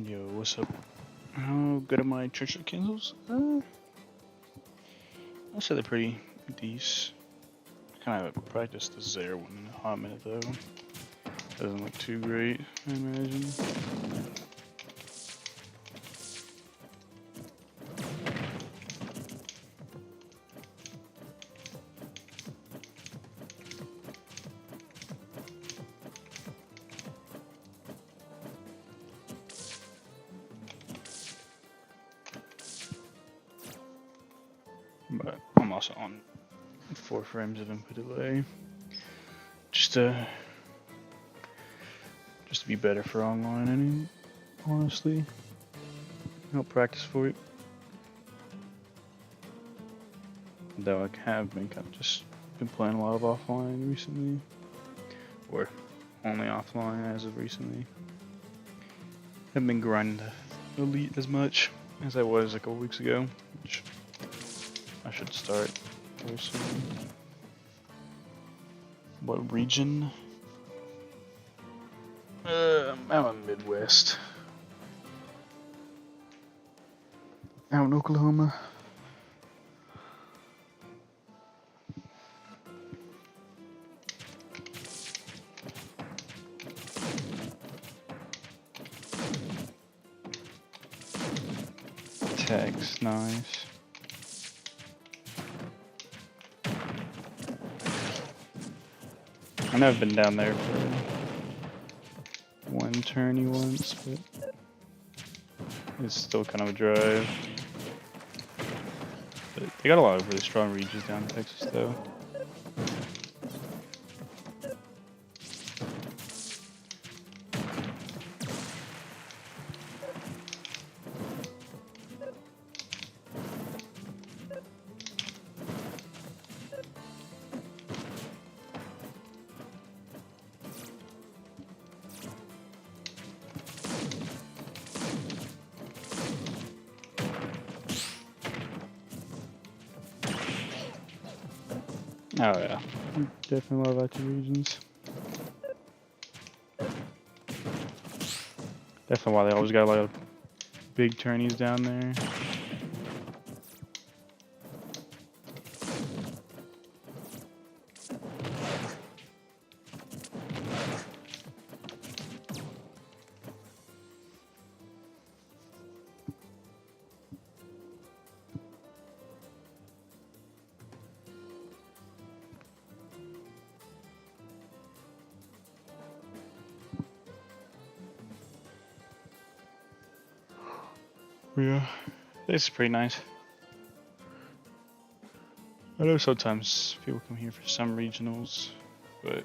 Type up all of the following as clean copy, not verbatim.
Yo, what's up? How good are my church candles? I'll say they're pretty decent. I kind of haven't practiced the Zare one in a hot minute though. Doesn't look too great, I imagine. But I'm also on 4 frames of input delay. Just to be better for online, honestly. Help practice for it. Though I have been kind of just been playing a lot of offline recently. Or only offline as of recently. Haven't been grinding the elite as much as I was a couple weeks ago, which I should start very soon. What region? I'm in Midwest. Out in Oklahoma. Text, nice. I know I've been down there for one tourney once, but it's still kind of a drive. But they got a lot of really strong regions down in Texas, though. Oh yeah, definitely love active regions. Definitely why they always got a lot of big tourneys down there. Yeah, this is pretty nice. I know sometimes people come here for some regionals, but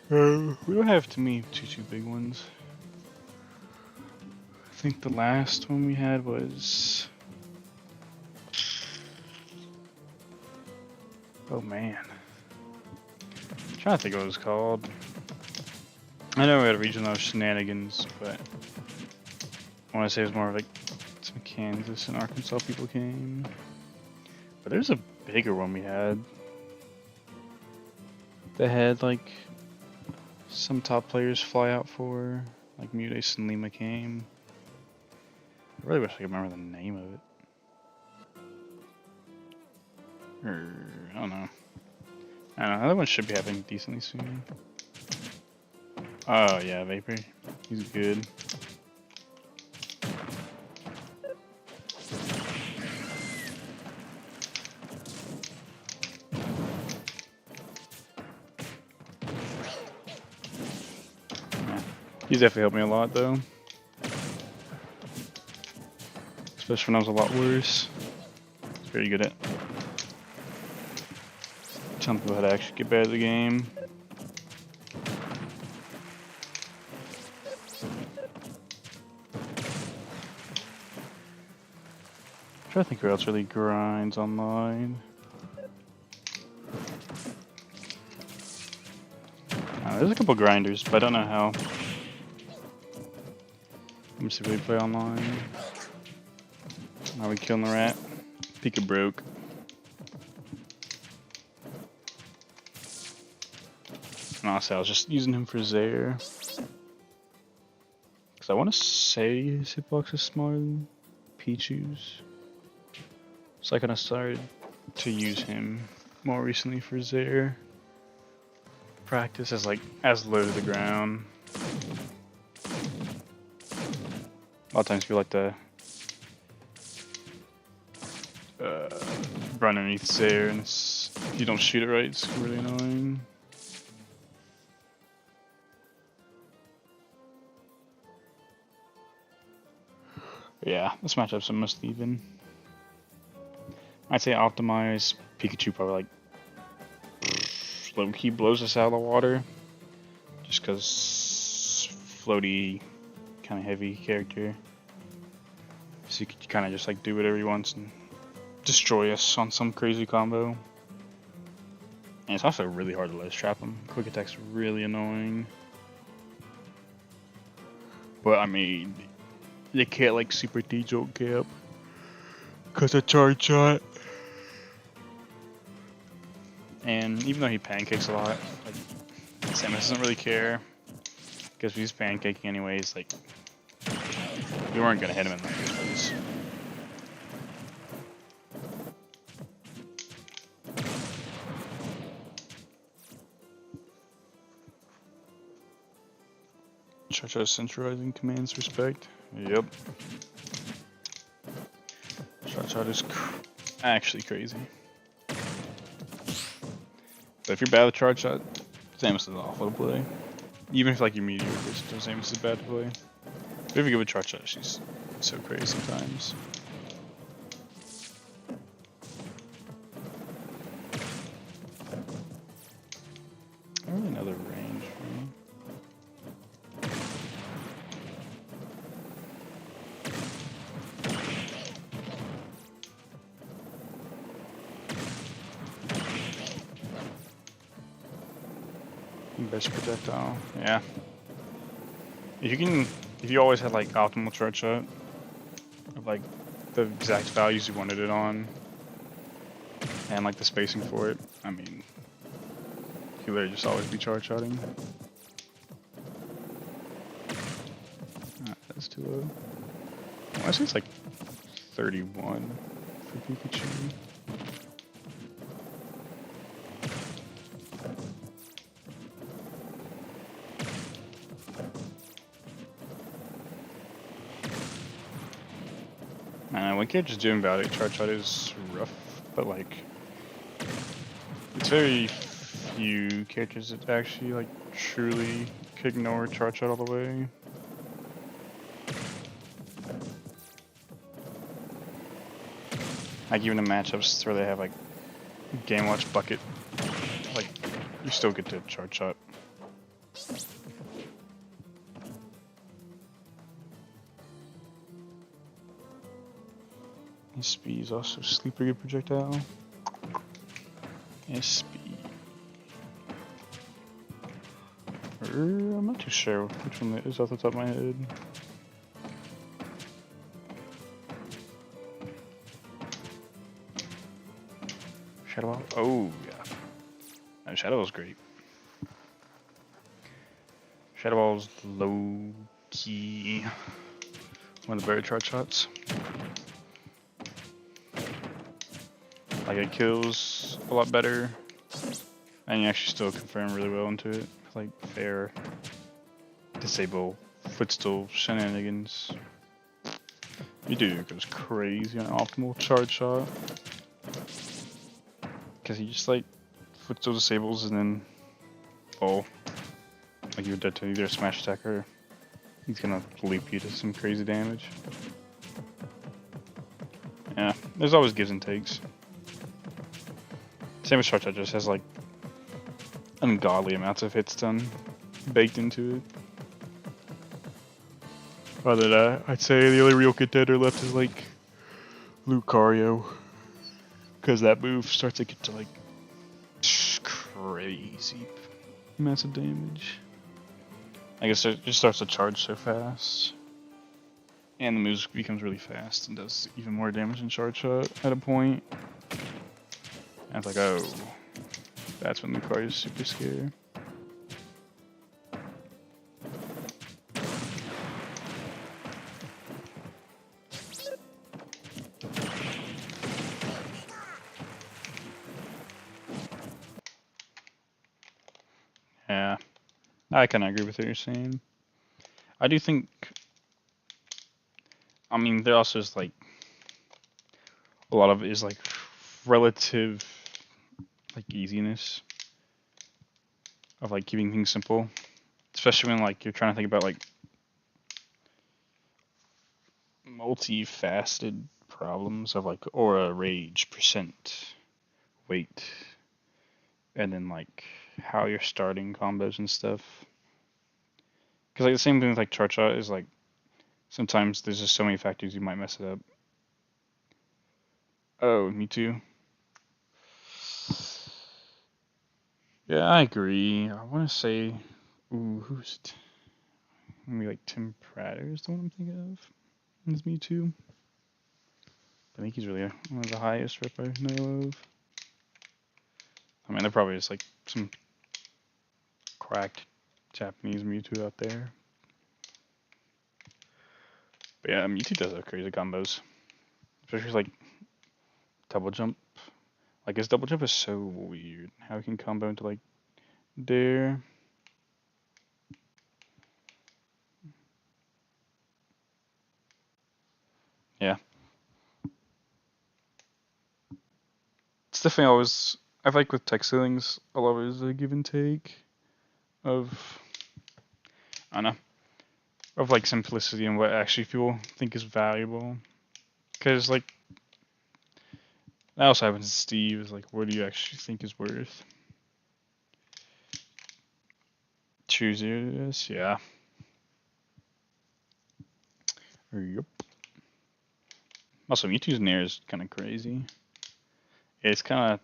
we don't have to me too big ones. I think the last one we had was, oh man, I'm trying to think what it was called. I know we had a regional of shenanigans, but I want to say it was more like some Kansas and Arkansas people came. But there's a bigger one we had. That had like some top players fly out for, like Mudes and Lima came. I really wish I could remember the name of it. Or I don't know. Other one should be happening decently soon. Oh yeah, Vapor. He's good. He's definitely helped me a lot though. Especially when I was a lot worse. He's very good at telling people how to actually get better at the game. I'm trying to think who else really grinds online. There's a couple grinders, but I don't know how. Let me see if we play online. Are we killing the rat? Pika broke. And honestly, I was just using him for Zare. Because I want to say his hitbox is smaller than Pichu's. So I kind of started to use him more recently for Zaire. Practice as low to the ground. A lot of times people like to run underneath Zaire, and if you don't shoot it right, it's really annoying. Yeah, this matchup's almost even. I'd say optimize Pikachu probably like low-key blows us out of the water, just because floaty, kind of heavy character. So you could kind of just like do whatever he wants and destroy us on some crazy combo. And it's also really hard to ledge trap him. Quick attack's really annoying. But I mean, they can't like super D-jolt cap because of charge shot. And even though he pancakes a lot, like Samus doesn't really care because if he's pancaking anyways, like we weren't gonna hit him in the first place. Cha-Cha centralizing commands respect. Yep. Cha-Cha is actually crazy. But if you're bad with charge shot, Samus is awful to play. Even if like you're mediocre, Samus is bad to play. But if you're good with charge shot, she's so crazy sometimes. I don't really know the range for me. Best projectile, yeah. If you always had like optimal charge shot, of like the exact values you wanted it on, and like the spacing for it, I mean, you literally just always be charge shotting. That's too low. I say it's like 31 for Pikachu. One character's doing valid charge shot is rough, but like it's very few characters that actually like truly can ignore charge shot all the way. Like even in matchups where they have like game watch bucket, like you still get to charge shot. SP is also sleeper good projectile. SP. I'm not too sure which one that is off the top of my head. Shadow Ball? Oh, yeah. No, Shadow Ball's great. Shadow Ball's low key. One of the better charge shots. Like it kills a lot better, and you actually still confirm really well into it. Like fair, disable, footstool shenanigans. You do goes crazy on optimal charge shot, because he just like footstool disables and then like you're dead to either a smash attack or he's gonna leap you to some crazy damage. Yeah, there's always gives and takes. Same with Charge just has like ungodly amounts of hit stun baked into it. Other than that, I'd say the only real contender left is like Lucario, because that move starts to get to like crazy amounts of damage. I guess it just starts to charge so fast, and the move becomes really fast and does even more damage than charge shot at a point. And it's like, oh, that's when Lucario's super scary. I kind of agree with what you're saying. I do think. I mean, there also is like a lot of it is like relative like easiness of like keeping things simple, especially when like you're trying to think about like multifaceted problems of like aura, rage, percent, weight, and then like how you're starting combos and stuff. Because like the same thing with like chart shot is like sometimes there's just so many factors you might mess it up. Oh, me too. Yeah, I agree. I want to say, ooh, maybe like Tim Prater is the one I'm thinking of. It's me too. I think he's really one of the highest rep I know of. I mean, there probably is like some cracked Japanese Mewtwo out there. But yeah, Mewtwo does have crazy combos. Especially like double jump. Like his double jump is so weird. How he can combo into like Dare. Yeah. It's definitely always, I like with tech ceilings, a lot of it is a give and take of, I don't know, of like simplicity and what actually people think is valuable. Because like, that also happens to Steve, is like, what do you actually think is worth? Choose this, yeah. Yep. Also, Mewtwo's Nair is kind of crazy. It's kind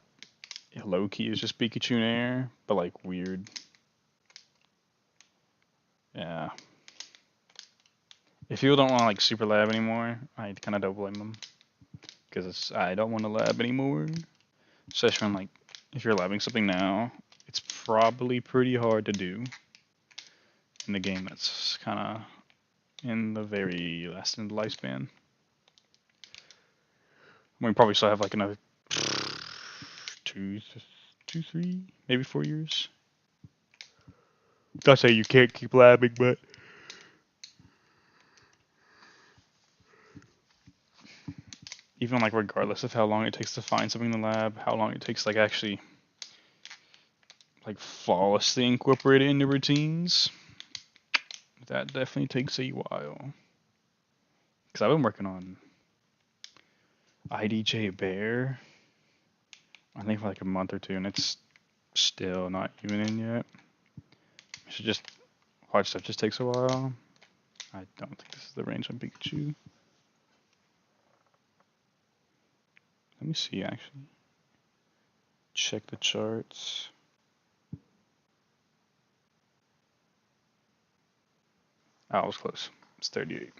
of low key, it's just Pikachu Nair, but like weird. Yeah. If people don't want to like super lab anymore, I kind of don't blame them. Because I don't want to lab anymore. Especially when like, if you're labbing something now, it's probably pretty hard to do in the game that's kind of in the very last end of the lifespan. We probably still have like another two, 3, maybe 4 years. Not saying you can't keep labbing, but even like regardless of how long it takes to find something in the lab, how long it takes like actually like flawlessly incorporate it into routines, that definitely takes a while. Because I've been working on IDJ Bear, I think for like a month or two, and it's still not even in yet. I should just watch stuff just takes a while. I don't think this is the range on Pikachu. Let me see actually. Check the charts. Oh, I was close. It's 38.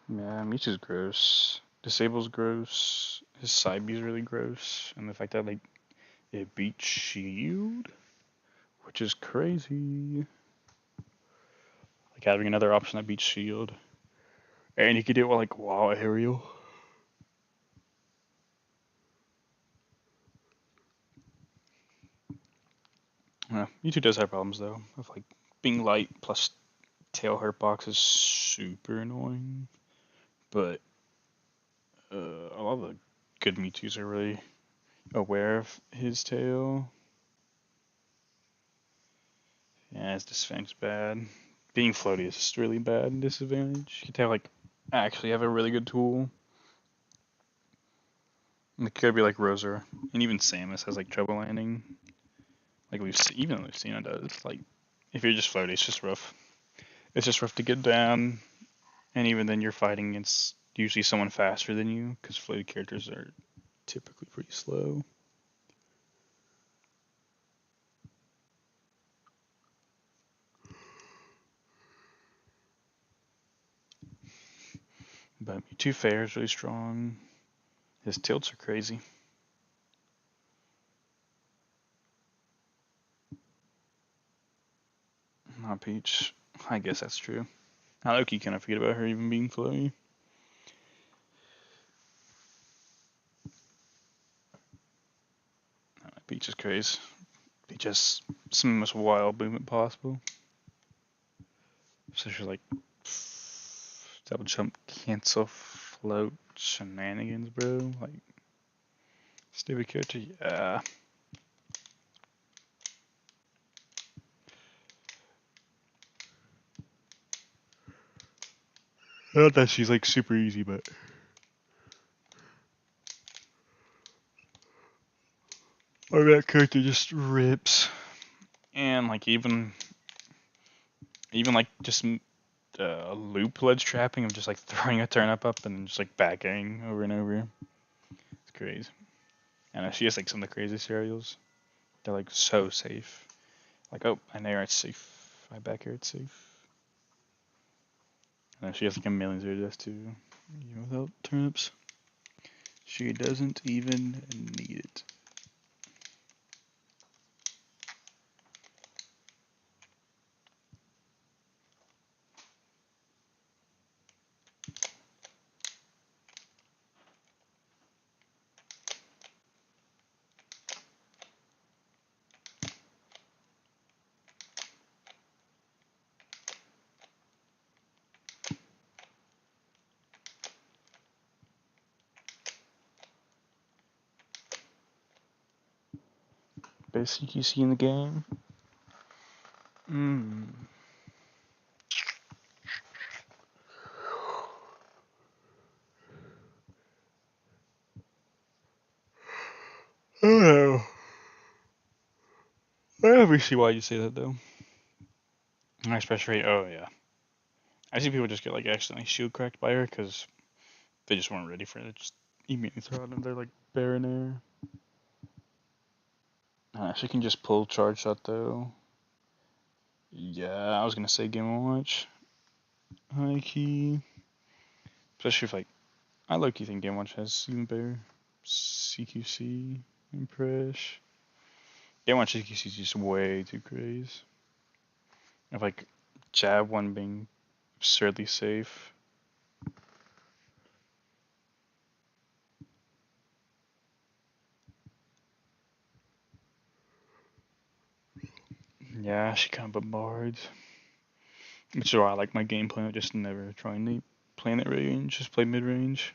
Yeah, Mewtwo's gross. Disable's gross. His side B's really gross. And the fact that like it beats Shield, which is crazy. Like having another option that beats Shield. And you could do it with like WoW Aerial. Yeah, Mewtwo does have problems though, of like being light plus tail hurt box is super annoying. But a lot of the good Mewtwo's are really aware of his tail. Yeah, his disadvantage is bad. Being floaty is just really bad disadvantage. You could have like actually have a really good tool. And it could be like Roser, and even Samus has like trouble landing. Like even Lucina does. Like if you're just floaty, it's just rough. It's just rough to get down, and even then you're fighting against usually someone faster than you, because floaty characters are typically pretty slow. But Mewtwo Fair is really strong. His tilts are crazy. Not Peach. I guess that's true. Naoki kind of forget about her even being floaty. Peach is crazy. Peach has some of the most wild movement possible. So she's like double jump, cancel, float, shenanigans, bro. Like stupid character. Yeah. Not that she's like super easy, but that character just rips. And like even like just loop ledge trapping of just like throwing a turnip up and just like back airing over and over. It's crazy. And she has like some of the craziest aerials. They're like so safe. Like, oh, I know it's safe. I back air it's safe. And she has like a million zero deaths too. Even without turnips. She doesn't even need it. Best CQC in the game. I don't know. I never see why you say that though. Especially, oh yeah. I see people just get like accidentally shield cracked by her because they just weren't ready for it. Just immediately throw it in their like baron air. She can just pull charge shot though. Yeah, I was gonna say game watch. High key. Especially if like I low key think game watch has even better CQC impress. Game watch CQC is just way too crazy. If like jab one being absurdly safe. Yeah, she kind of bombards. Which is why I like my game plan. I just never try and play in that range. Just play mid range.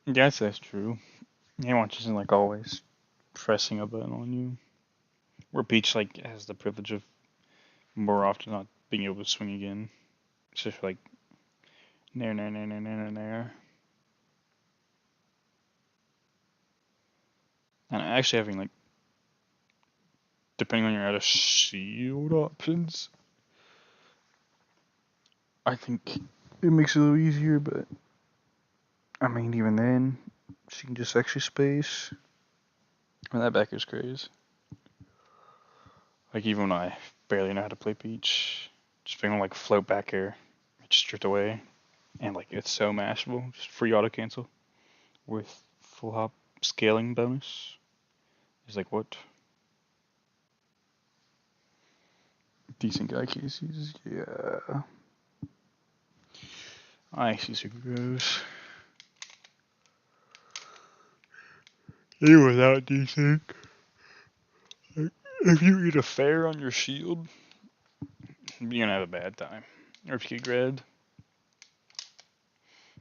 Yes, that's true. Game watch isn't like always pressing a button on you. Where Peach like has the privilege of more often not being able to swing again. It's just like nair nair nair nair nair nair. And actually having like depending on your out of shield options, I think it makes it a little easier, but I mean even then she can just extra space. And that back is crazy. Like even when I barely know how to play Peach, just being able to like float back air, just drift away, and like it's so mashable, just free auto cancel with full hop scaling bonus. He's like what? Decent guy cases, yeah. I see super gross. Even without decent, if you eat a fair on your shield, you're gonna have a bad time. Or if you get grabbed.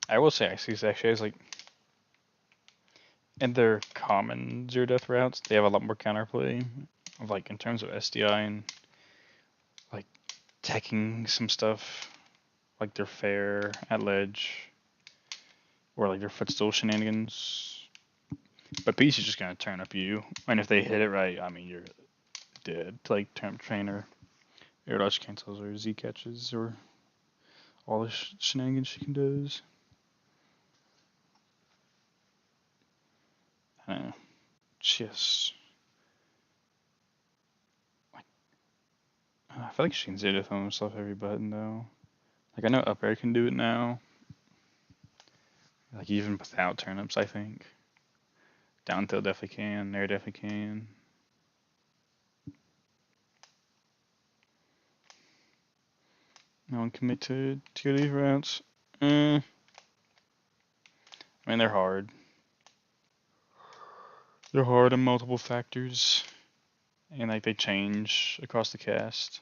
I will say Ices actually has like in their common zero death routes, they have a lot more counterplay of like in terms of SDI and like teching some stuff like their fair at ledge or like their footstool shenanigans. But Peach is just gonna turn up you, and if they hit it right, I mean you're dead. Like temp trainer, air dodge cancels or Z catches or all the shenanigans she can do. I don't know. Just like I feel like she can zero throw herself every button though. Like I know up air can do it now. Like even without turnips, I think. Down tilt definitely can. Air definitely can. No one committed to these routes. I mean, they're hard. They're hard in multiple factors, and like they change across the cast.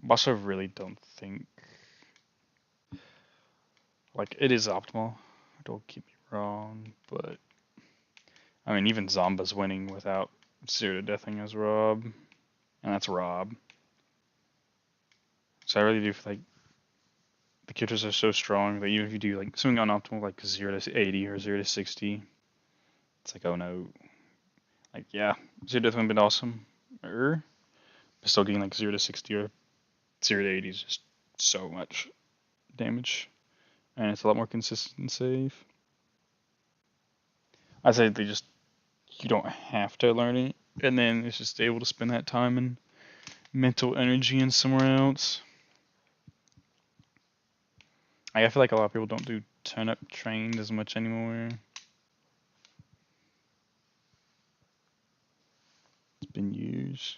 Also, really don't think like it is optimal. Don't get me wrong, but I mean, even Zomba's winning without zero to deathing as Rob, and that's Rob. So I really do feel like the characters are so strong that even if you do like something unoptimal like 0 to 80 or 0 to 60, it's like, oh no, like yeah, zero to death would have been awesome, but still getting like 0 to 60 or 0 to 80 is just so much damage, and it's a lot more consistent and safe. I say they just you don't have to learn it, and then it's just able to spend that time and mental energy in somewhere else. I feel like a lot of people don't do turn up trained as much anymore. It's been used.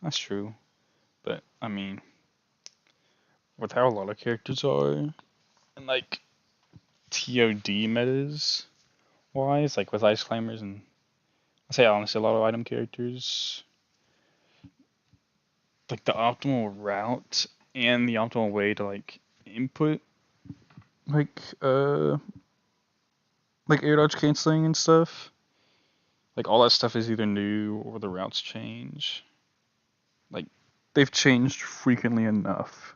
That's true. But I mean, with how a lot of characters are, and like TOD metas wise, like with ice climbers and I say honestly a lot of item characters, like the optimal route and the optimal way to like input like like air dodge canceling and stuff. Like all that stuff is either new or the routes change. Like they've changed frequently enough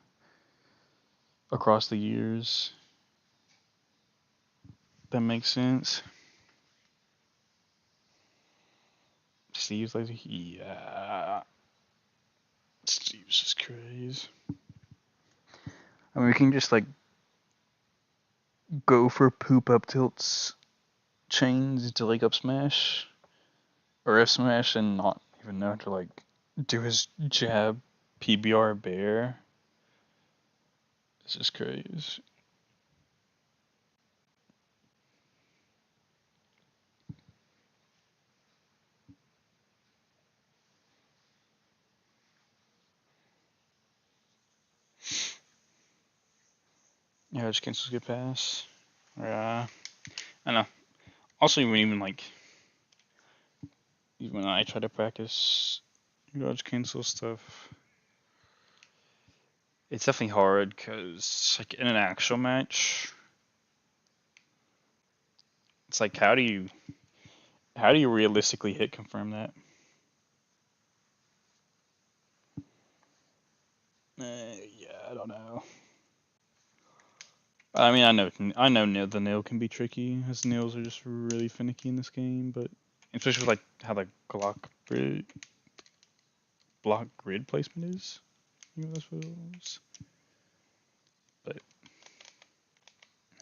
across the years. That makes sense. Steve's like, yeah. Steve's just crazy. I mean, we can just like go for poop up tilts chains into like up smash or F smash and not even know to like do his jab PBR bear. It's just crazy. Yeah, just cancels get pass. Yeah, I know. Also, even like even when I try to practice dodge cancel stuff, it's definitely hard because like in an actual match, it's like how do you realistically hit confirm that? Yeah, I don't know. I mean, I know the nail can be tricky, as nails are just really finicky in this game, but especially with like how the block grid placement is. You know, that's what it was. But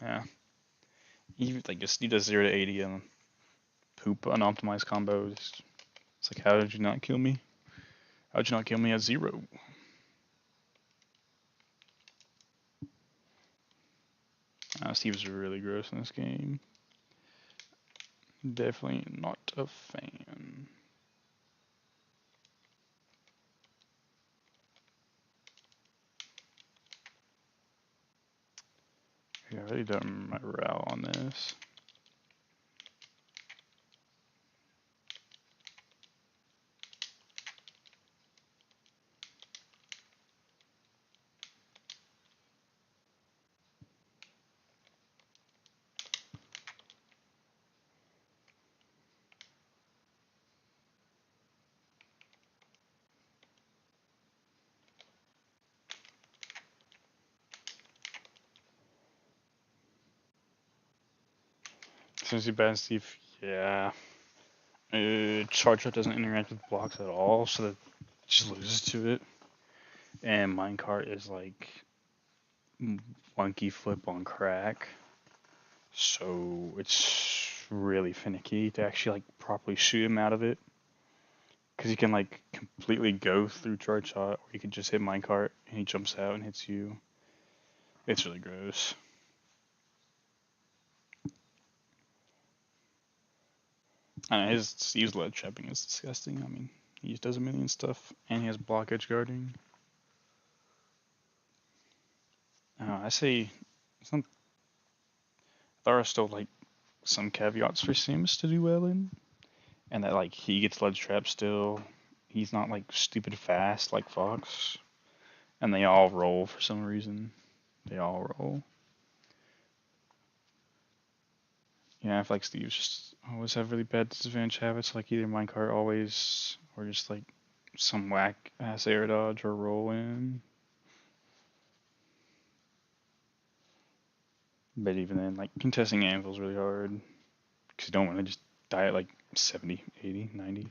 yeah, even like just you does 0 to 80 and poop unoptimized combos. It's like, how did you not kill me? How did you not kill me at 0? Steve's really gross in this game. Definitely not a fan. Yeah, I really don't remember my route on this. Since you ban Steve, yeah. Charge Shot doesn't interact with blocks at all, so that just loses to it. And Minecart is like funky flip on crack, so it's really finicky to actually like properly shoot him out of it. Because you can like completely go through Charge Shot, or you can just hit Minecart and he jumps out and hits you. It's really gross. I know his Steve's lead trapping is disgusting. I mean, he does a million stuff, and he has block edge guarding. I say it's not there are still like some caveats for Sims to do well in, and that like he gets ledge traps still. He's not like stupid fast like Fox, and they all roll for some reason. They all roll. Yeah, I feel like Steve's just always have really bad disadvantage habits, like either minecart always, or just like some whack ass air dodge or roll in. But even then, like contesting anvil's really hard because you don't want to just die at like 70, 80, 90.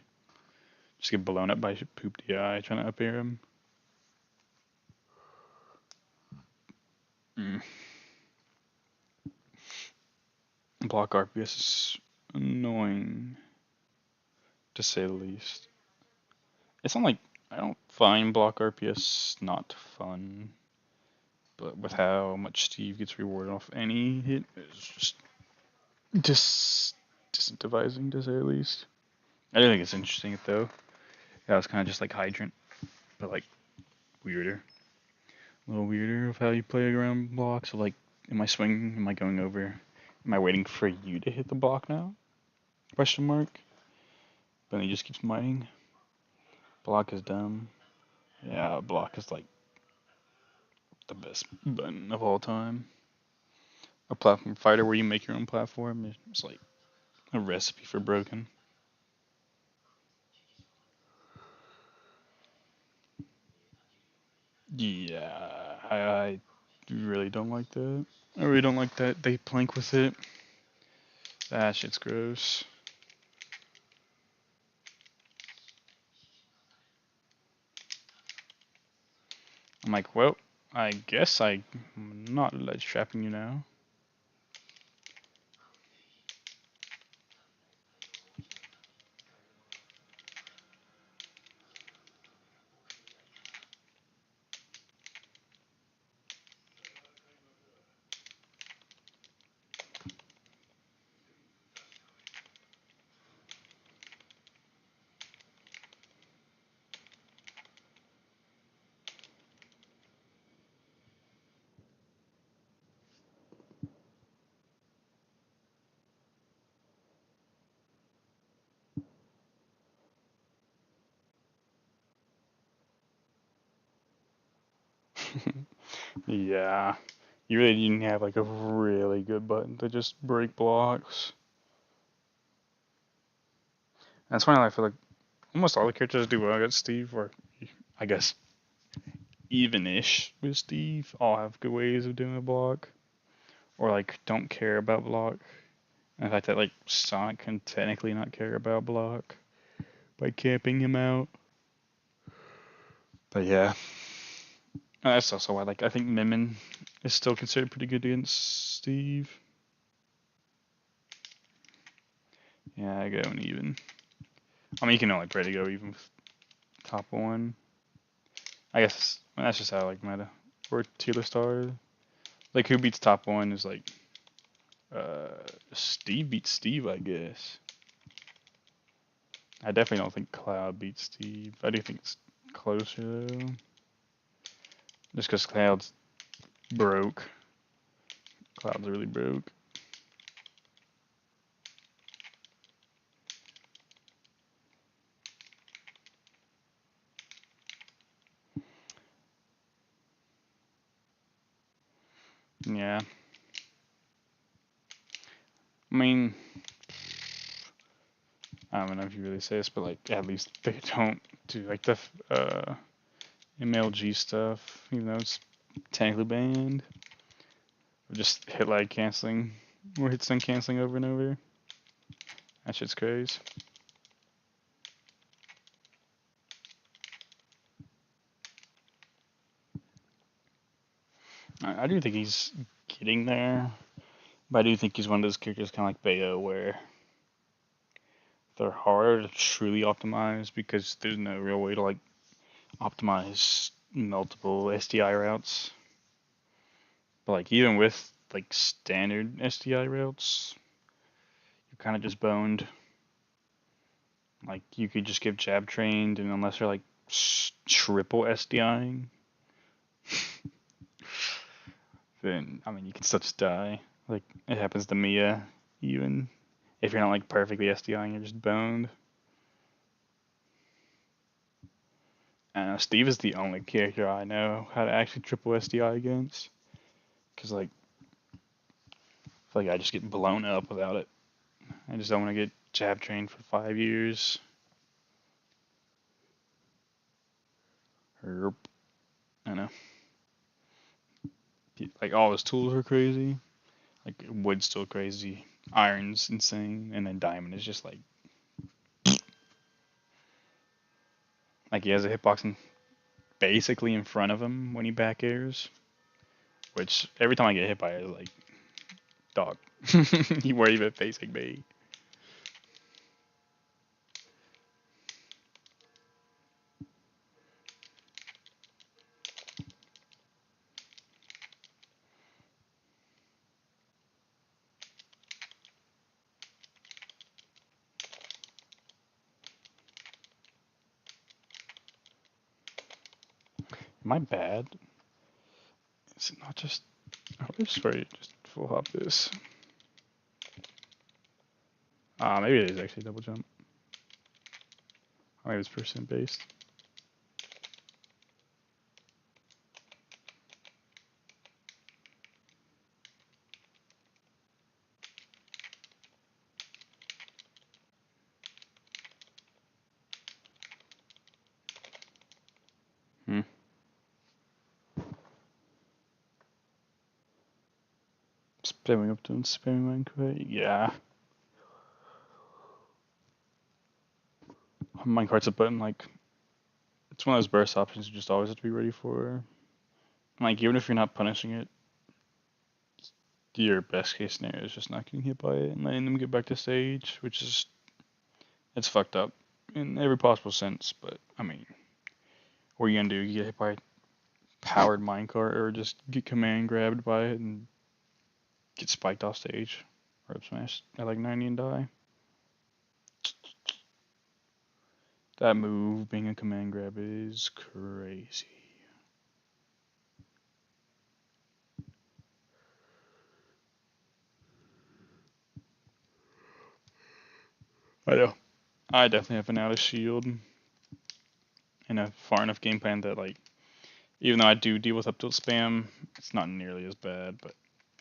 Just get blown up by poop DI trying to up air him. Mm. Block RPS is annoying to say the least. It's not like I don't find block RPS not fun, but with how much Steve gets rewarded off any hit, it's just disincentivizing to say the least. I do think it's interesting though. Yeah, it's kind of just like Hydrant, but like weirder, a little weirder of how you play around blocks. So like, am I swinging? Am I going over? Am I waiting for you to hit the block now? Question mark. But then he just keeps mining. Block is dumb. Yeah, block is like the best button of all time. A platform fighter where you make your own platform is like a recipe for broken. Yeah, I really don't like that. I really don't like that they plank with it. That shit's gross. I'm like, well, I guess I'm not ledge trapping you now. Yeah, you really didn't have like a really good button to just break blocks. That's why I feel like almost all the characters do well against Steve, or I guess even-ish with Steve. All have good ways of doing a block, or like don't care about block. And the fact that like Sonic can technically not care about block by camping him out. But yeah, that's also why like I think Mimmin is still considered pretty good against Steve. Yeah, I go an even. I mean, you can only pray to go even with top one. I guess that's just how I like meta. Or tier star. Like who beats top one is like Steve beats Steve, I guess. I definitely don't think Cloud beats Steve. I do think it's closer though. Just because Cloud's broke. Cloud's really broke. Yeah. I mean, I don't know if you really say this, but like at least they don't do like the MLG stuff, even though it's technically banned. Or just hit lag canceling, or hit stun canceling over and over. That shit's crazy. I do think he's getting there, but I do think he's one of those characters kind of like Bayo where they're hard to truly optimize because there's no real way to like optimize multiple SDI routes. But like even with like standard SDI routes, you're kind of just boned. Like you could just get jab trained, and unless you're like triple SDIing, then I mean you can still just die. Like it happens to Mia, even if you're not like perfectly SDI and you're just boned. Steve is the only character I know how to actually triple SDI against. Cause like, I feel like I just get blown up without it. I just don't want to get jab trained for 5 years. Herp. I know. Like all his tools are crazy. Like wood's still crazy. Iron's insane, and then diamond is just like he has a hitbox basically in front of him when he back airs. Which every time I get hit by it, like dog, you weren't even facing me. Am I bad? Is it not just? I hope it's for just full hop this. Maybe it is actually double jump. Or maybe it's percent based. Hmm. Spamming up to and spamming minecart. Yeah. Minecart's a button like it's one of those burst options you just always have to be ready for. Like even if you're not punishing it, your best case scenario is just not getting hit by it and letting them get back to stage, which is it's fucked up in every possible sense. But I mean, what are you gonna do? You get hit by a powered minecart, or just get command grabbed by it and get spiked off stage, or up smashed at like 90 and die. That move, being a command grab, is crazy. I know. I definitely have an out of shield and a far enough game plan that like even though I do deal with up tilt spam, it's not nearly as bad. But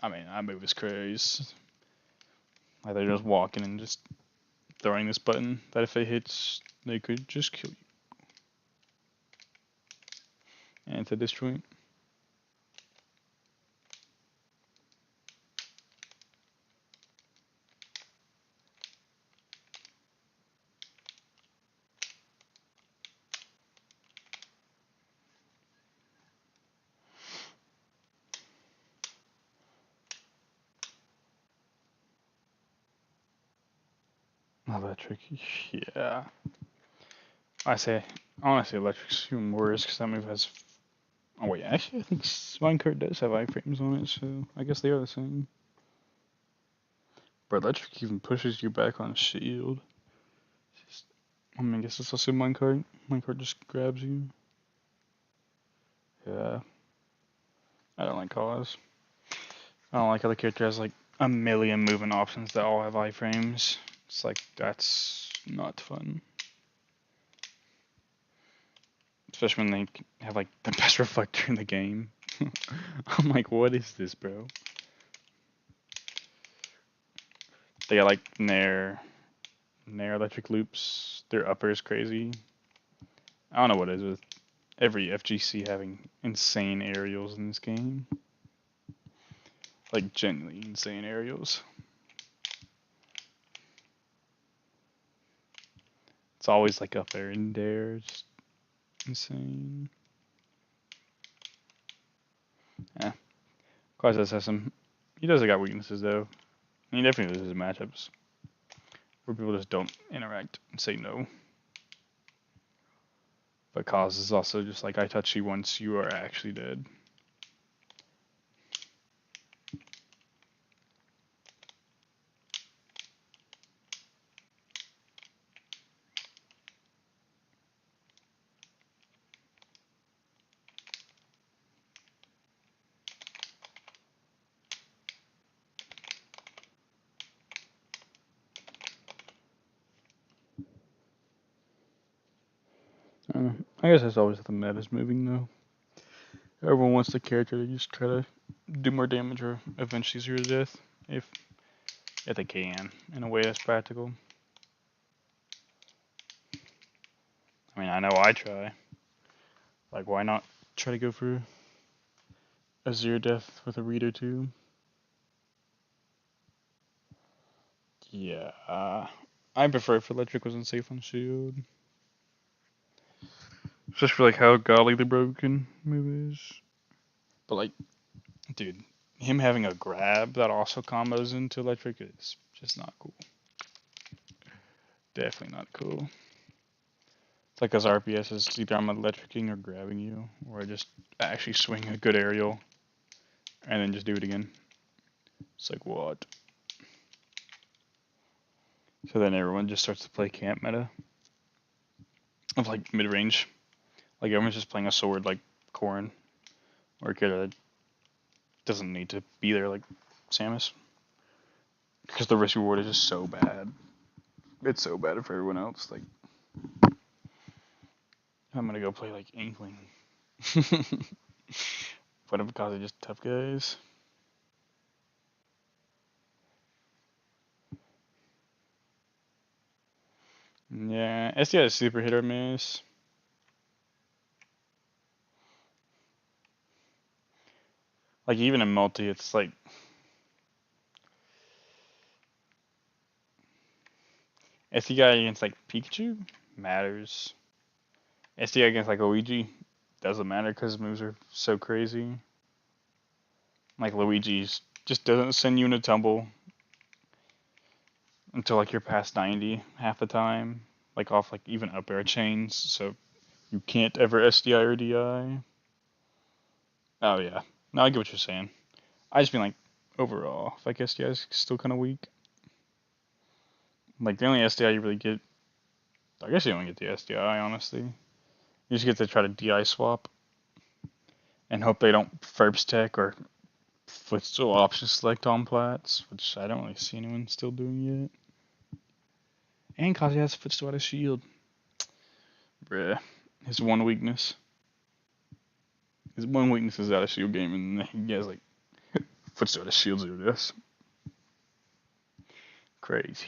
I mean, I move is crazy. Like they're just walking and just throwing this button that if it hits, they could just kill you. And to this joint. Electric, yeah. I want to say electric's even worse because that move has. Oh wait, actually I think Minecart does have iframes on it, so I guess they are the same. But electric even pushes you back on shield. Just, I mean, I guess it's also minecart. Minecart just grabs you. Yeah, I don't like cause. I don't like how the character has like a million movement options that all have iframes. It's like that's not fun. Especially when they have like the best reflector in the game. I'm like, what is this, bro? They got like Nair electric loops. Their upper is crazy. I don't know what it is with every FGC having insane aerials in this game. Like genuinely insane aerials. It's always like up there in there, just insane. Yeah, Quasi has some. He does got weaknesses though. He definitely loses matchups where people just don't interact and say no. But Cause is also just like I touch you once, you are actually dead. I guess that's always the meta's moving though. Everyone wants the character to just try to do more damage or eventually zero death if they can in a way that's practical. I mean, I know I try. Like, why not try to go for a zero death with a reader too? Yeah, I prefer if electric wasn't safe on shield. Just for like how godly the broken move is. But like, dude, him having a grab that also combos into electric is just not cool. Definitely not cool. It's like as RPS is either I'm electrocuting or grabbing you, or I just actually swing a good aerial and then just do it again. It's like what? So then everyone just starts to play camp meta of like mid range. Like everyone's just playing a sword like Corrin or a character that doesn't need to be there like Samus. Because the risk reward is just so bad. It's so bad for everyone else. Like, I'm gonna go play like Inkling. But because they're just tough guys. Yeah, SDI is super hit or miss. Like even in multi, it's like SDI against like Pikachu matters. SDI against like Luigi doesn't matter because moves are so crazy. Like Luigi's just doesn't send you in a tumble until like you're past 90 half the time, like off like even up air chains, so you can't ever SDI or DI. Oh yeah, no, I get what you're saying. I just mean like overall, like SDI is still kind of weak. Like the only SDI you really get, I guess you don't get the SDI honestly. You just get to try to DI swap and hope they don't Ferbs tech or footstool option select on plats, which I don't really see anyone still doing yet. And Kazi has footstool out of shield. Bruh. His one weakness. His one weakness is out of shield game, and he has like footstool out of shield 0 deaths. Crazy.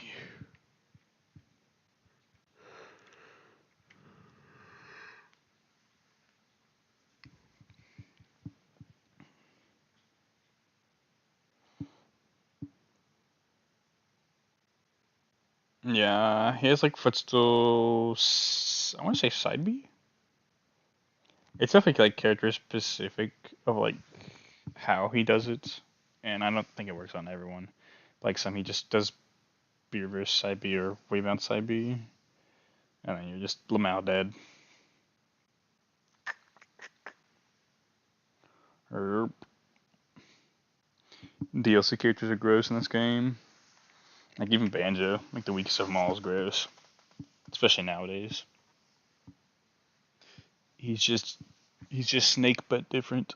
Yeah, he has like footstool. I want to say side B. It's definitely like character specific of like how he does it, and I don't think it works on everyone. Like some he just does B reverse side B or wave out side B, and then you're just Lamau dead. Or DLC characters are gross in this game. Like even Banjo, like the weakest of them all is gross, especially nowadays. He's just Snake but different.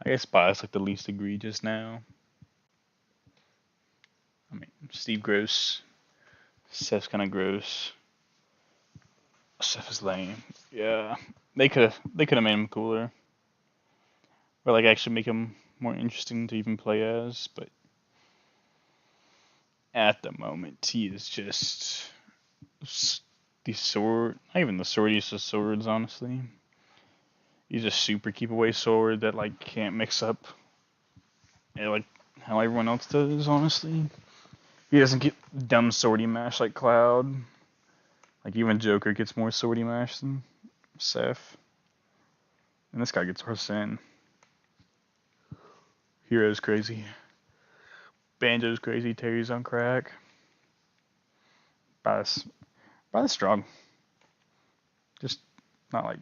I guess Spy's like the least egregious now. I mean, Steve gross. Seth's kind of gross. Seth is lame. Yeah, they could have made him cooler, or like actually make him more interesting to even play as. But at the moment, he is just the sword. Not even the swordiest of swords, honestly. He's a super keep away sword that like can't mix up, like how everyone else does. Honestly, he doesn't get dumb swordy mash like Cloud. Like even Joker gets more swordy mash than Seth. And this guy gets percent. Hero's crazy. Banjo's crazy. Terry's on crack. Bryce strong. Just not like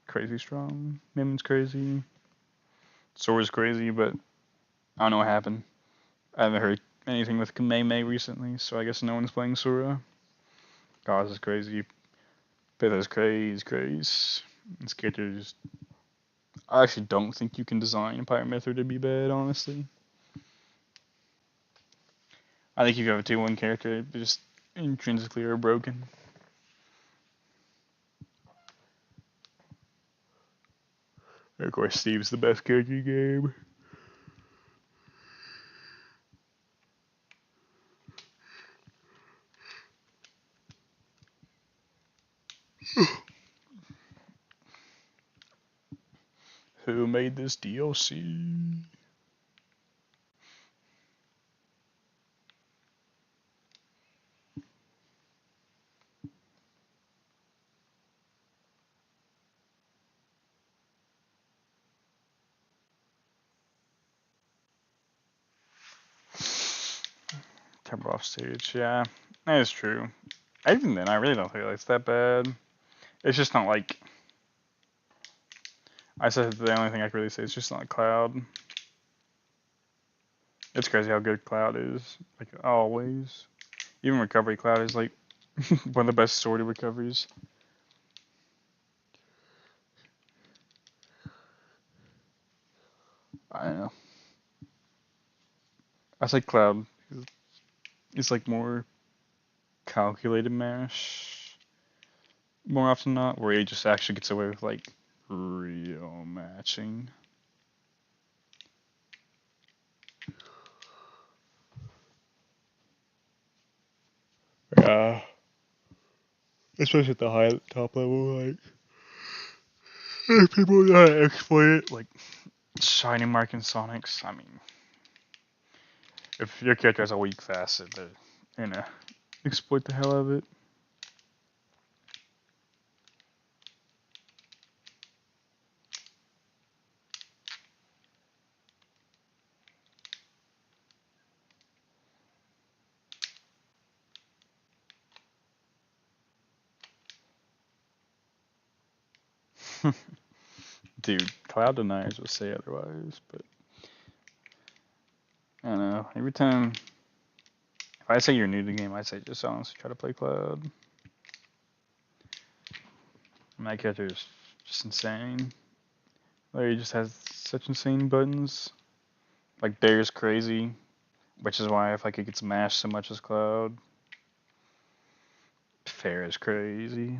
crazy strong. Mim's crazy. Sora's crazy, but I don't know what happened. I haven't heard anything with Kamehameha recently, so I guess no one's playing Sora. Gauss is crazy. Pith's crazy. This character just... I actually don't think you can design Pyromancer to be bad, honestly. I think if you have a 2-1 character, it just intrinsically are broken. Of course, Steve's the best character in the game. Who made this DLC? Turbo off stage, yeah. That is true. Even then, I really don't think it's that bad. It's just not like... I said the only thing I could really say is just not Cloud. It's crazy how good Cloud is. Like, always. Even Recovery Cloud is like one of the best sorted recoveries. I don't know. I say Cloud. It's like more calculated mash. More often than not, where he just actually gets away with like real matching. Yeah. Especially at the high top level, like people that exploit it, like Shining Mark and Sonics. I mean, if your character has a weak facet, they're gonna exploit the hell out of it. Dude, Cloud Deniers will say otherwise, but I don't know. Every time, if I say you're new to the game, I say just honestly try to play Cloud. My character is just insane. Like, he just has such insane buttons. Like, Bear's crazy, which is why if I could get smashed so much as Cloud. Fair is crazy.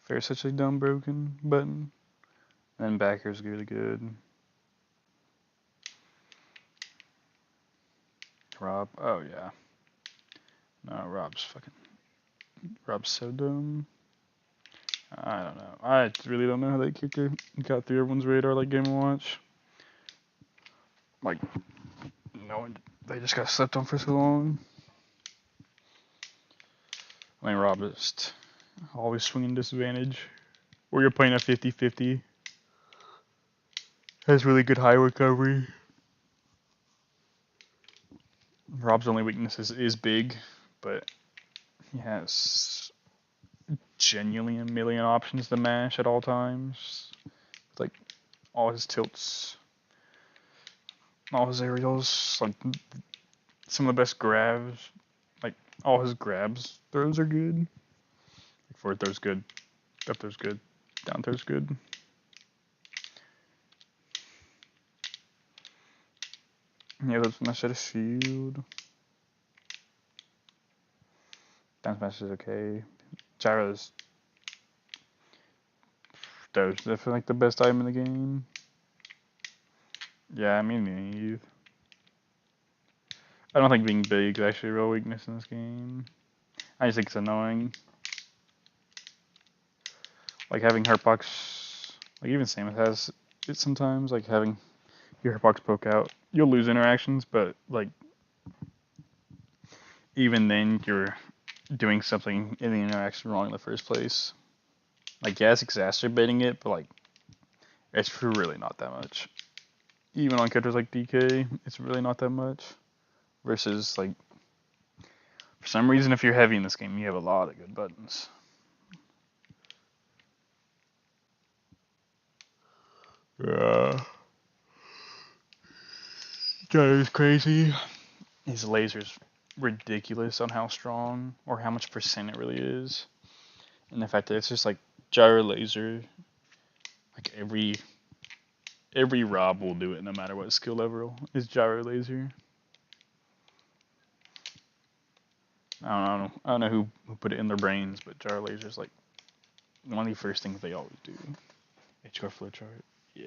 Fair is such a dumb broken button. And then Backer's really good. Rob, oh yeah. No, Rob's so dumb. I don't know. I really don't know how that character got through everyone's radar like Game & Watch. Like, no one, they just got slept on for so long. I mean, Rob is always swinging disadvantage. Or you're playing a 50-50. Has really good high recovery. Rob's only weakness is big, but he has genuinely a million options to mash at all times. Like, all his tilts, all his aerials, like, some of the best grabs. Like, all his grabs throws are good. Like, forward throw's good, up throw's good, down throw's good. Yeah, that's smash at a shield. Down smash is okay. Gyro's definitely like the best item in the game. Yeah, I mean, I don't think being big is actually a real weakness in this game. I just think it's annoying. Like having Hurtbox, like even Samus has it sometimes, like having your Hurtbox poke out. You'll lose interactions, but like even then you're doing something in the interaction wrong in the first place. Like, yeah, it's exacerbating it, but like it's really not that much. Even on characters like DK, it's really not that much. Versus like, for some reason, if you're heavy in this game, you have a lot of good buttons. Yeah. Gyro's crazy. His laser's ridiculous on how strong or how much percent it really is. And the fact that it's just like gyro laser, like every Rob will do it no matter what skill level is gyro laser. I don't know who put it in their brains, but gyro laser's like one of the first things they always do. HR flowchart. Yeah.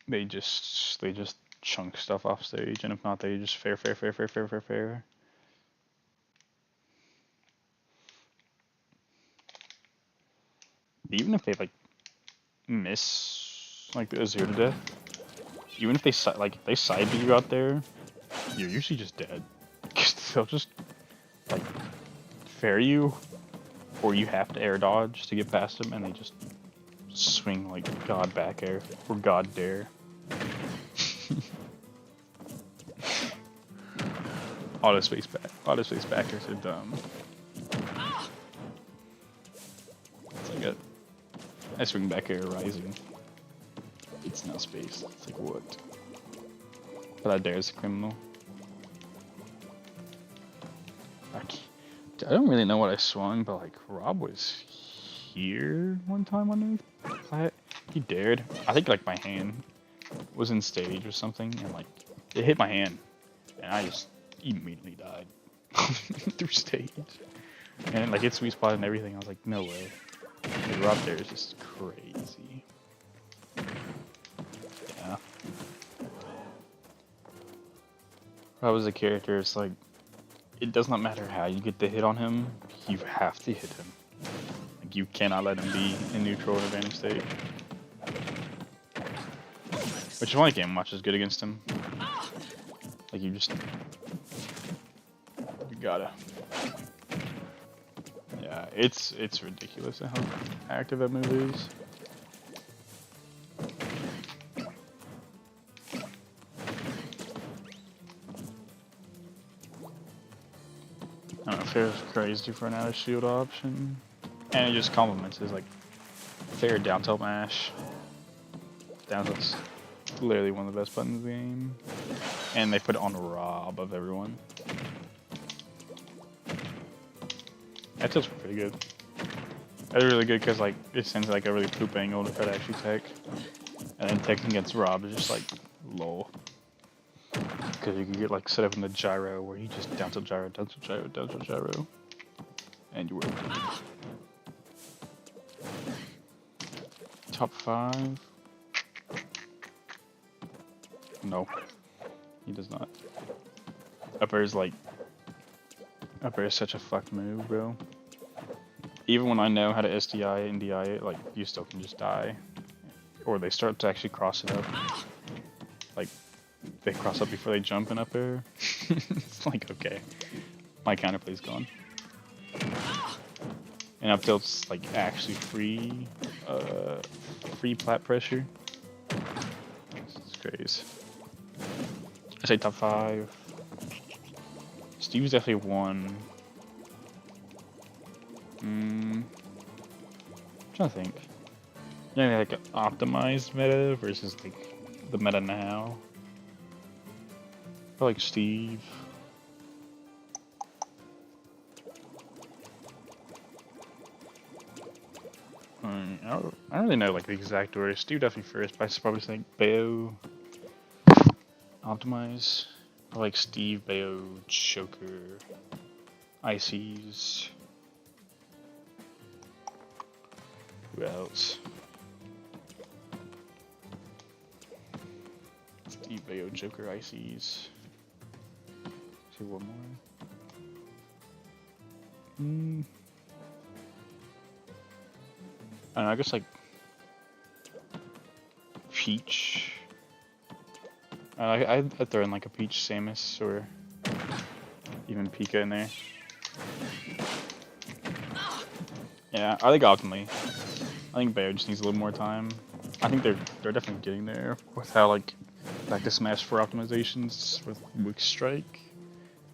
They just chunk stuff off stage, and if not, they just fair. Even if they like miss like a 0 to death, even if they like they side you out there, you're usually just dead. They'll just like fair you, or you have to air dodge to get past them, and they just swing like God back air or God dare. Auto space backers are dumb. It's like I swing back air rising. It's not space. It's like what? But that dare is a criminal. I don't really know what I swung, but like Rob was here one time underneath plat. He dared. I think like my hand was in stage or something, and like it hit my hand, and I just immediately died through stage. And like it sweet spot and everything. I was like, no way. The Rob there is just crazy. Yeah. Rob as a character, it's like it does not matter how you get the hit on him, you have to hit him. Like you cannot let him be in neutral or advantage state. Which is why Game Watch is good against him. Like you gotta. Yeah, it's ridiculous how active that move is. I don't know, Fair's crazy for an out of shield option. And it just complements his like Fair down tilt mash. Down tilt's literally one of the best buttons in the game. And they put it on Rob of everyone. That tilt's pretty good. That's really good because like it sends like a really poop angle to try to actually tech. And then teching against Rob is just like lol. Because you can get like set up in the gyro where you just down tilt gyro, down tilt gyro, down tilt gyro. And you work. Top 5? No. He does not. Up air is like... Up air is such a fucked move, bro. Even when I know how to SDI and DI it, like, you still can just die. Or they start to actually cross it up. Like, they cross up before they jump in up air. It's like, okay. My counterplay's gone. And up tilt's like actually free plat pressure. It's crazy. I say top 5. Steve's definitely 1. I'm trying to think. Yeah, like an optimized meta versus like the meta now. I like Steve. I don't really know like the exact order. Steve definitely first, but I should probably think Bayo, Optimize. I like Steve, Bayo, Joker, ICs. Who else? Steve, Bayo, Joker, ICs. See one more. I don't know, I guess like Peach. I'd throw in like a Peach Samus or even Pika in there. Yeah, I think optimally. I think Bayo just needs a little more time. I think they're definitely getting there with how like back to Smash 4 optimizations with Wick Strike.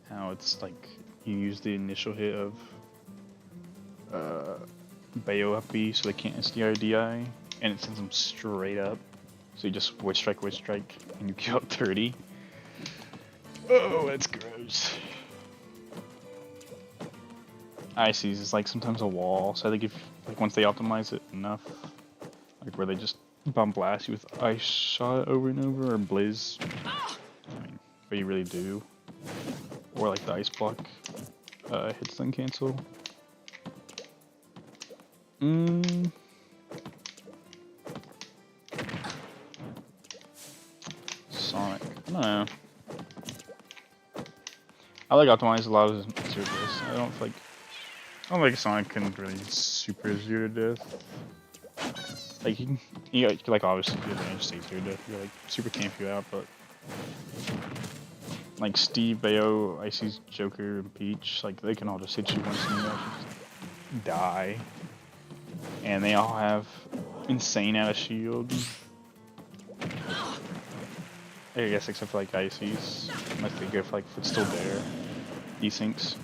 How it's like you use the initial hit of Bayo up B so they can't SDI or DI, and it sends them straight up. So you just Wick Strike, and you kill up 30. Oh, that's gross. ICs is like sometimes a wall, so I think if like once they optimize it enough, like where they just bomb blast you with Ice Shot over and over, or Blizz, I mean, but you really do. Or like the ice block hits then cancel. Sonic. I don't know. I like optimize a lot of zero deaths. I don't like Sonic can really super zero death. Like you can like obviously do advantage state zero death. You like super camp you out, but like Steve, Bayo, Icy's Joker, and Peach, like they can all just hit you once and you actually die. And they all have insane out of shield. I guess except for like Icy's, unless they go for like if it's still there. Desyncs.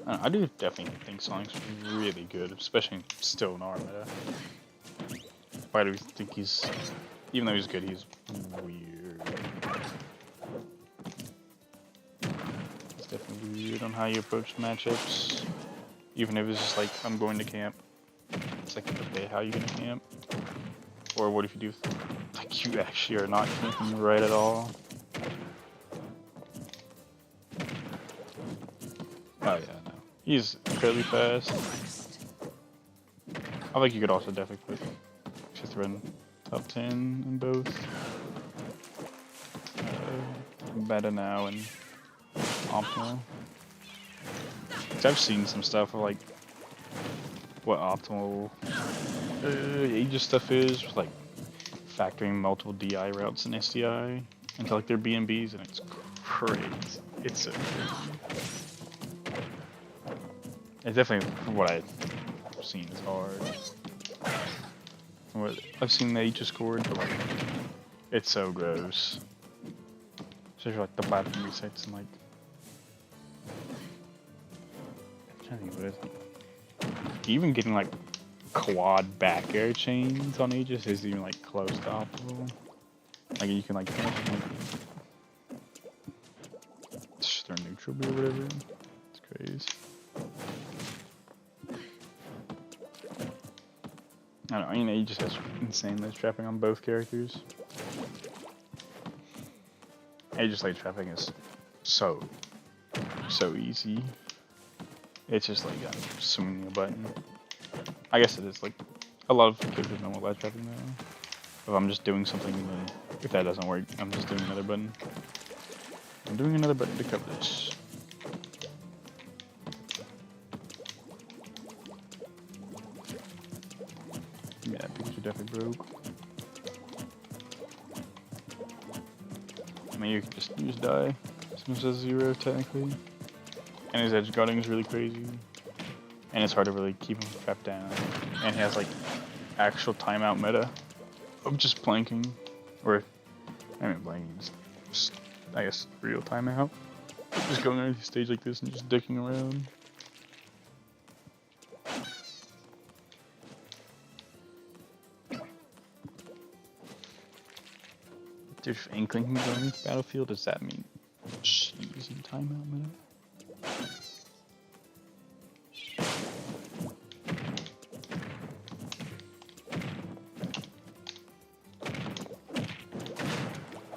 I do definitely think Sonic's really good, especially still in our meta. Why do we think he's, even though he's good, he's weird. It's definitely weird on how you approach matchups. Even if it's just like, I'm going to camp. It's like, okay, how are you gonna camp? Or what if you do, like you actually are not camping right at all? Oh yeah, no. He's fairly fast. I think you could also definitely put Chithrin top 10 in both. Meta now and optimal. Cause I've seen some stuff of like what optimal Aegis stuff is, with, like factoring multiple DI routes and SDI into like their BNBs, and it's crazy. It's so crazy. It's definitely, from what I've seen, is hard. From what I've seen the Aegis scored, but like, it's so gross. Especially like the platform resets and like, I'm trying to think what it is. Even getting like quad back air chains on Aegis is even like close to optimal. Like you can like just throw neutral or whatever. It's crazy. I don't know, you know, he just has insane ledge trapping on both characters. Aegis ledge trapping is so easy. It's just like swinging a button. I guess it is like a lot of characters know what ledge trapping now. If I'm just doing something, then if that doesn't work, I'm just doing another button. I'm doing another button to cover this. Yeah, Pikachu definitely broke. I mean, you can just use die. As soon as it says 0, technically. And his edge guarding is really crazy. And it's hard to really keep him trapped down. And he has like actual timeout meta of just planking. Or, I mean, planking is just, I guess, real timeout. Just going on a stage like this and just dicking around. If Inkling can go into the battlefield, does that mean she's in timeout meta?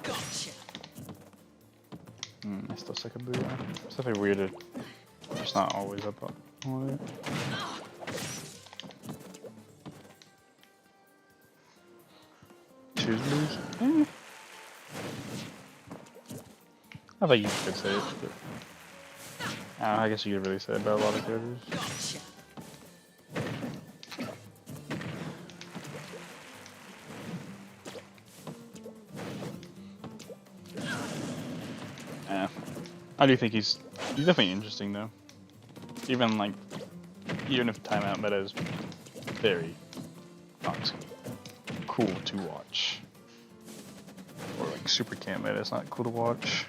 Gotcha. I still suck at Booyah. It's definitely weird to just not always up on it. Choose lose? I thought you could say it, but I don't know, I guess you could really say it about a lot of characters. Gotcha. Yeah. I do think he's definitely interesting though. Even if timeout meta is very not cool to watch. Or like super camp meta, it's not cool to watch.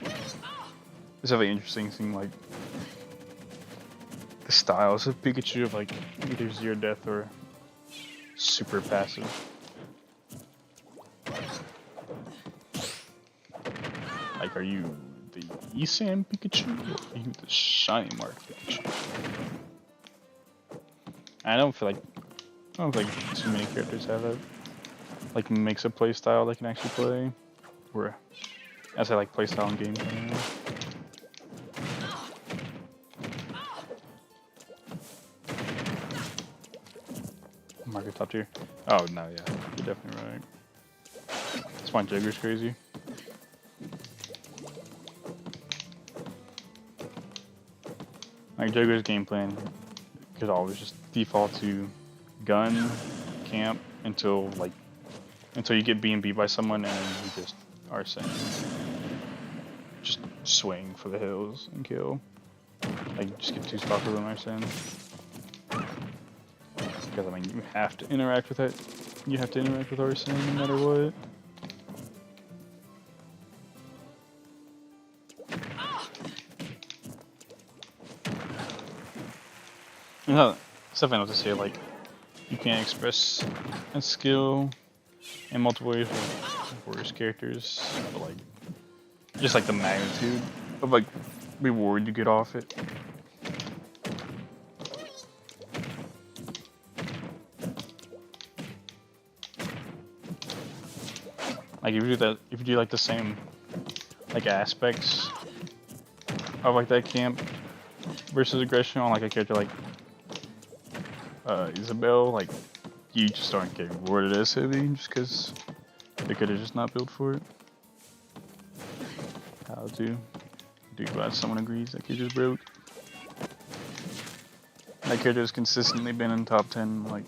It's definitely interesting seeing like the styles of Pikachu of like either zero death or super passive. Like, are you the Sand Pikachu or even the Shiny Mark Pikachu. I don't feel like too many characters have it. Like makes a playstyle they can actually play. Or as I like playstyle and gameplay. Market top tier. Oh no, yeah, you're definitely right. That's why Jigger's crazy. Like Jigger's game plan could always just default to gun, camp until you get B&B by someone and then you just are saying just swing for the hills and kill. Like just get 2 stocks with them, Arsene. Because I mean you have to interact with it. You have to interact with Arsene no matter what. No, it's definitely not to say like you can't express a skill in multiple ways with worse characters, but like just like the magnitude of like reward you get off it. Like if you do like the same like aspects of like that camp versus aggression on like a character like Isabel, like you just aren't getting rewarded as heavy just because the character's just not built for it. How to? Do glad someone agrees that character's broke. That character's consistently been in top 10 like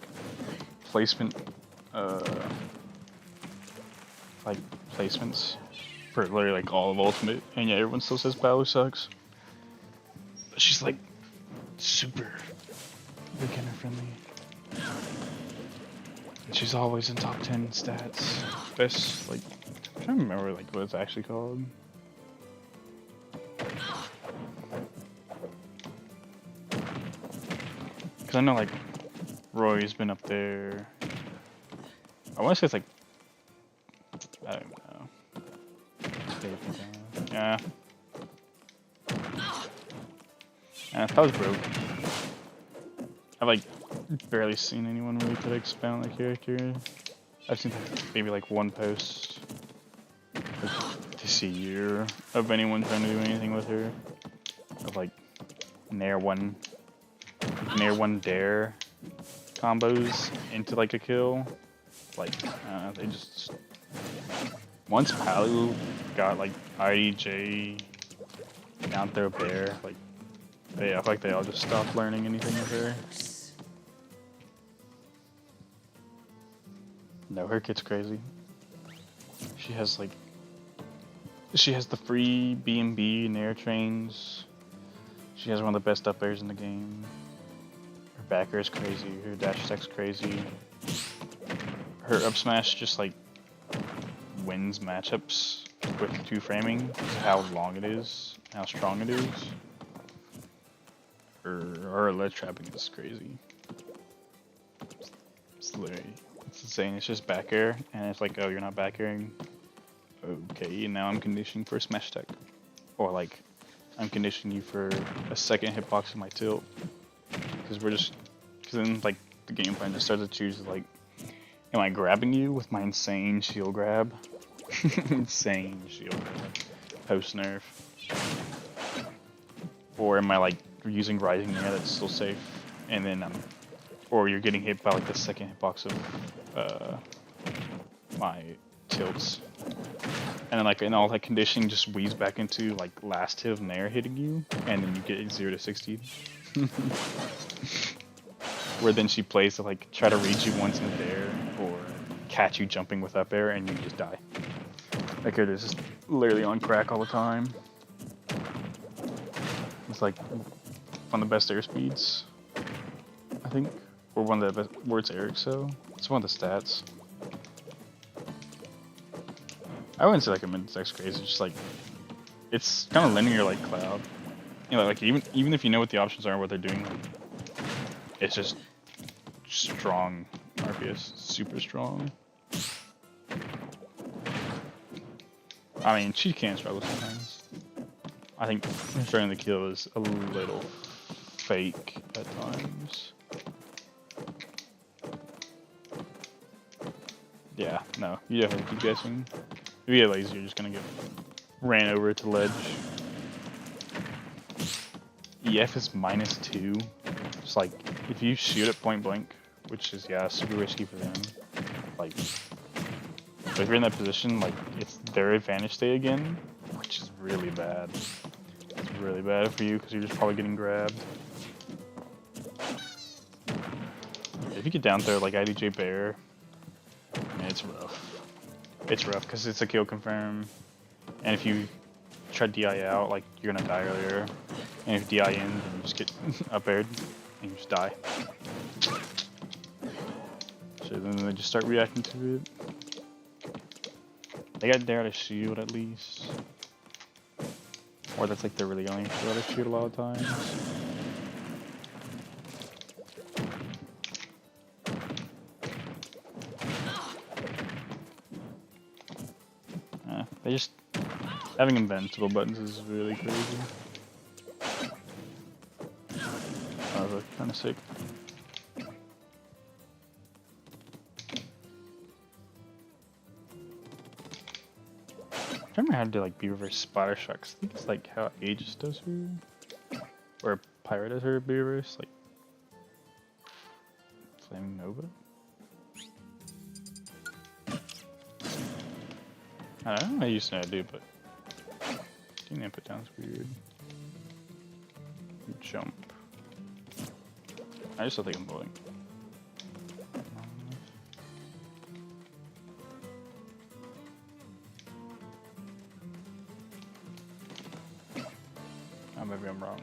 placement like placements for literally like all of Ultimate, and yeah, everyone still says Battle sucks. But she's like super beginner friendly. And she's always in top 10 stats. Best like I'm trying to remember like what it's actually called. Cause I know like Roy's been up there. I want to say it's like I don't know. Yeah. Yeah, if I was broke, I've like barely seen anyone really try to expand on the character. I've seen maybe like one post like, this year of anyone trying to do anything with her. Of like Nair one dare combos into like a kill. Like they just once Palu got like IDJ down throw bear, like I feel like they all just stopped learning anything with her. No, her kit's crazy. She has the free B&B and air trains. She has one of the best up airs in the game. Her backer is crazy. Her dash attack's crazy. Her up smash just like wins matchups with 2 framing. How long it is, how strong it is. Her ledge trapping is crazy. It's literally, it's insane. It's just back air, and it's like, oh, you're not back airing. Okay, now I'm conditioning for a smash attack, or like I'm conditioning you for a second hitbox in my tilt. Because then like the game plan just starts to choose like, am I grabbing you with my insane shield grab? Insane shield grab. Post nerf. Or am I like using rising air that's still safe, and then or you're getting hit by like the second hitbox of my tilts, and then like in all that conditioning just weaves back into like last hit of Nair hitting you, and then you get 0 to 60. Where then she plays to like try to read you once in the air or catch you jumping with up air and you just die. That character's just literally on crack all the time. It's like one of the best air speeds, I think, or one of the best. Where it's air excel. It's one of the stats. I wouldn't say like a mid-dex crazy. It's just like it's kind of linear like Cloud. You know, like even if you know what the options are and what they're doing, like, it's just strong RPS, super strong. I mean, she can struggle sometimes. I think trying the kill is a little fake at times. Yeah, no, you definitely keep guessing. If you get lazy, you're just gonna get ran over to the ledge. EF is -2. Just like, if you shoot at point blank, which is, yeah, super risky for them, like, but if you're in that position, like, it's their advantage state again, which is really bad. It's really bad for you, because you're just probably getting grabbed. If you get down there like IDJ Bear, man, it's rough. It's rough, because it's a kill confirm, and if you try to DI out, like, you're gonna die earlier. And if you DI in, then you just get up aired, and you just die. So then they just start reacting to it. They got dare to shield at least. Or that's like they're really only dare to shoot a lot of times. They just... having invincible buttons is really crazy. That was kind of sick. I remember how to do like B reverse spotter shocks. I think it's like how Aegis does her, or Pirate does her B reverse, like Flaming Nova. I don't know. I used to know how to do, but doing input down is weird. Jump. I just don't think I'm bowling. Oh, maybe I'm wrong.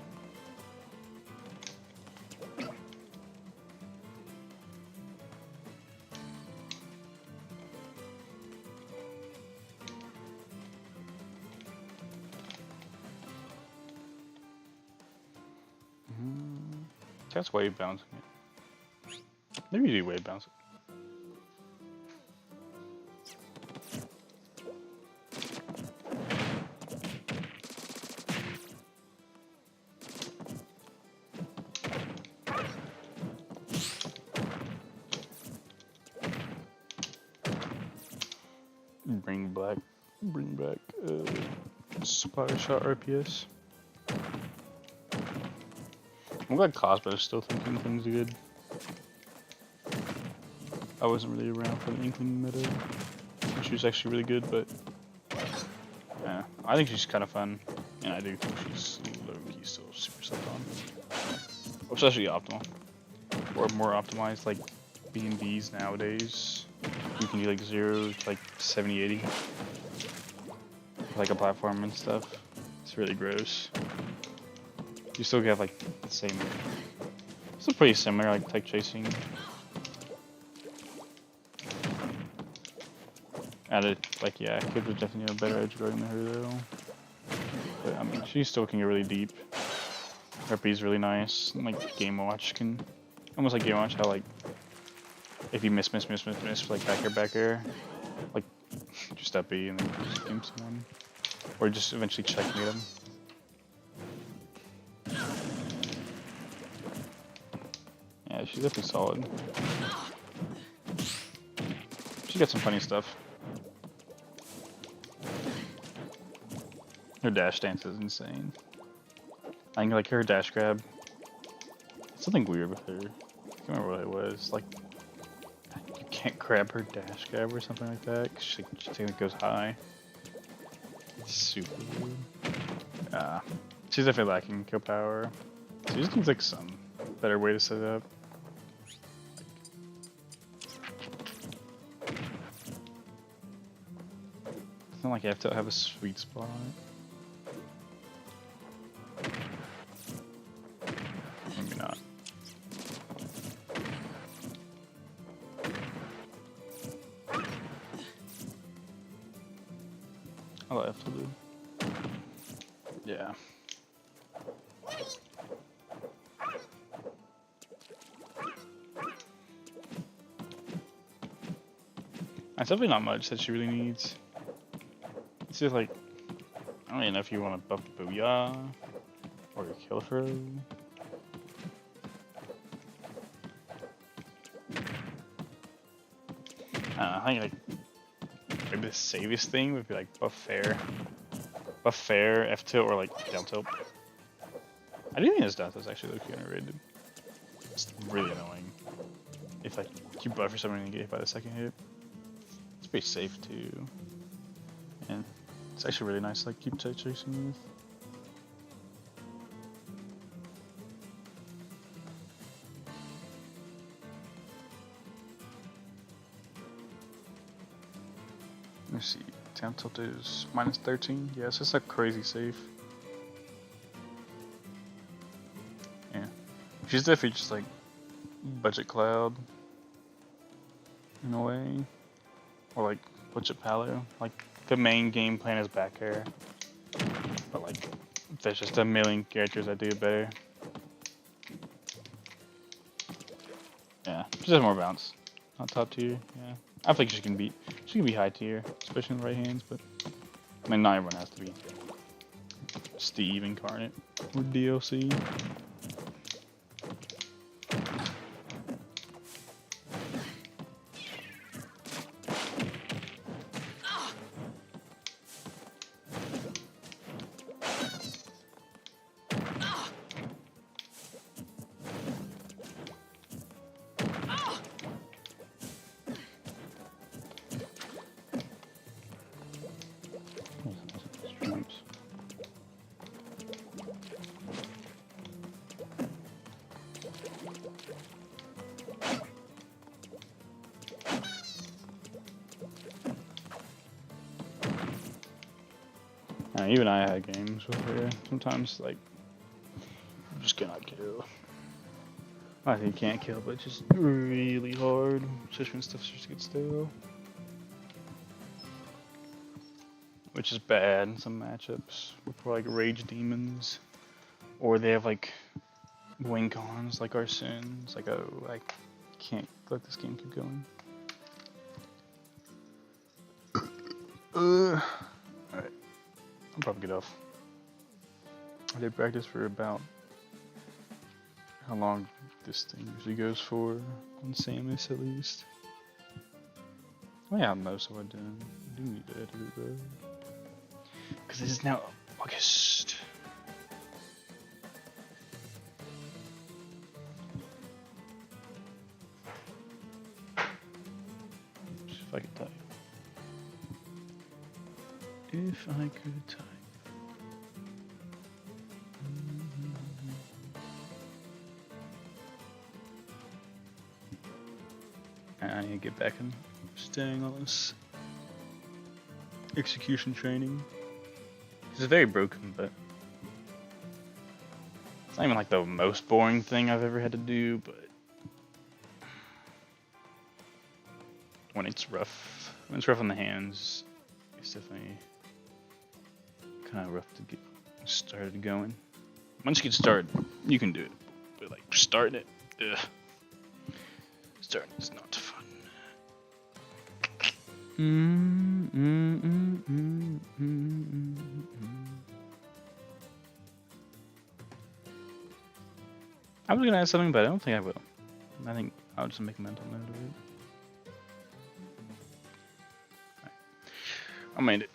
That's wave bouncing it. Maybe you do wave bouncing. Bring back spotter shot RPS. I'm glad Cosmo is still thinking things are good. I wasn't really around for the Inkling meta. She was actually really good, but yeah, I think she's kind of fun, and I do think she's low-key still super slept on. Especially optimal, or more optimized like B&Bs nowadays. You can do like 0 to like 70, 80, like a platform and stuff. It's really gross. You still have like the same, still pretty similar, like tech chasing. Added, like, yeah, Kid was definitely a better edge guard than her though. But I mean, she still can get really deep. RP's really nice, and like Game Watch can, almost like Game Watch, how like, if you miss, like back air, like, just up B and then just game someone. Or just eventually checkmate them. Yeah, she's definitely solid. She got some funny stuff. Her dash dance is insane. I think like her dash grab, something weird with her. I can't remember what it was. Like, you can't grab her dash grab or something like that, cause she technically goes high. It's super weird. She's definitely lacking kill power. She just needs like some better way to set it up. It's not like you have to have a sweet spot on it. Maybe not. I left to do. Yeah. It's definitely not much that she really needs. It's just like, I don't even know if you want to buff the Booyah or your Kill Throw. I think like maybe the safest thing would be like buff fair, F tilt, or like down tilt. I do think his down tilt is actually low-key underrated. It's really annoying if like you buffer something and get hit by the second hit. It's pretty safe too, and it's actually really nice to like keep tight chasing with. Let me see. Down tilt is -13. Yeah, it's just like crazy safe. Yeah, she's definitely just like budget cloud in a way, or like budget palo. Like the main game plan is back air, but like there's just a million characters that do it better. Yeah, she has more bounce. Not top tier. Yeah, I think she can be high tier, especially in the right hands. But I mean, not everyone has to be Steve Incarnate or DLC. Even I had games with her. Sometimes, like, you just cannot kill. I think you can't kill, but it's just really hard, especially when stuff starts to get stale. Which is bad in some matchups for like Rage Demons, or they have like wing cons like Arsene. It's like, oh, I can't let this game keep going. Alright, I'll probably get off. I did practice for about how long this thing usually goes for on Samus at least. Oh yeah, most of what I do need to edit it though. Because it is now August. If I could type. If I could type. I need to get back and staying on this execution training. It's very broken, but it's not even like the most boring thing I've ever had to do, but when it's rough on the hands, it's definitely kind of rough to get started going. Once you get started, you can do it, but like starting it, ugh. Starting is not fun. I was gonna add something, but I don't think I will. I think I'll just make a mental note of it. Right. I made it.